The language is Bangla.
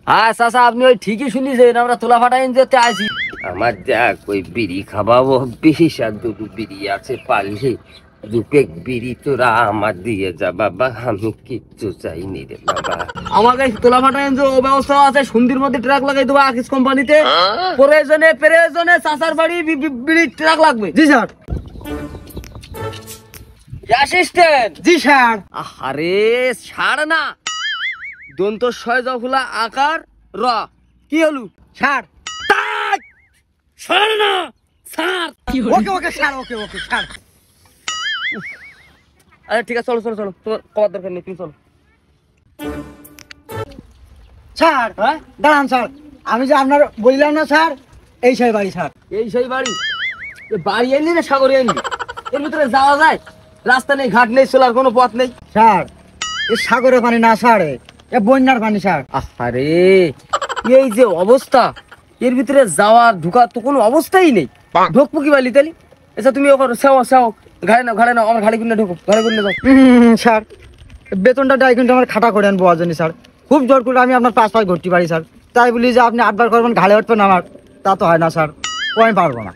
হ্যাঁ চাচা, আপনি ওই ঠিকই শুনেছেন, আমরা তোলা ফাটা যেতে আসি। আমার দেখ ওই বিড়ি খাওয়াবো, বিশ আর দুটো বিড়ি আছে, পারলে দু পেক বিড়ি তোরা আমার দিয়ে যা বাবা, আমি কিচ্ছু চাইনি রে বাবা। আমাকে তোলা ফাটা ও ব্যবস্থা আছে, সন্ধির মধ্যে ট্রাক লাগাই দেবো আকিস কোম্পানিতে। প্রয়োজনে প্রয়োজনে চাচার বাড়ি বিড়ি ট্রাক লাগবে। জি স্যার। অ্যাসিস্ট্যান্ট। জি স্যার। আরে ছাড় না, দন্ত ছয় জফলা আকার র, কি হলু স্যার। ছাড় না ছাড়। ওকে ওকে স্যার, ওকে ওকে স্যার। আরে ঠিক আছে, চলো চলো চলো, তোমার কবার দরকার নেই, তুমি চলো। স্যার হ্যাঁ দাঁড়ান স্যার, আমি যে আপনার বললাম না স্যার, এই সেই বাড়ি স্যার। এই সেই বাড়ি? বাড়ি এলি না সাগরে এলি? এর ভিতরে যাওয়া যায়? রাস্তা নেই, ঘাট নেই, চলার কোনো পথ নেই। স্যার এ সাগরের পানি না স্যার, এ বন্যার পানি স্যার। আরে এই যে অবস্থা, এর ভিতরে যাওয়া ঢুকার তো কোনো অবস্থাই নেই। ঢুকবো কি বালি তালি? আচ্ছা তুমি ওখানে সেও সেও ঘাড়ে নাও আমার ঘাড়ি কিনে ঢুকো, ঘাড়ি কিনে যাও। স্যার বেতনটা ডাই কিন্তু আমার খাটা করে আনবো জন্য স্যার, খুব জোর করে আমি আপনার পাশ ঘুরতে পারি স্যার, তাই বলি যে আপনি 8 বার করবেন ঘাড়ে উঠবেন আমার, তা তো হয় না স্যার, ও আমি পারবো না।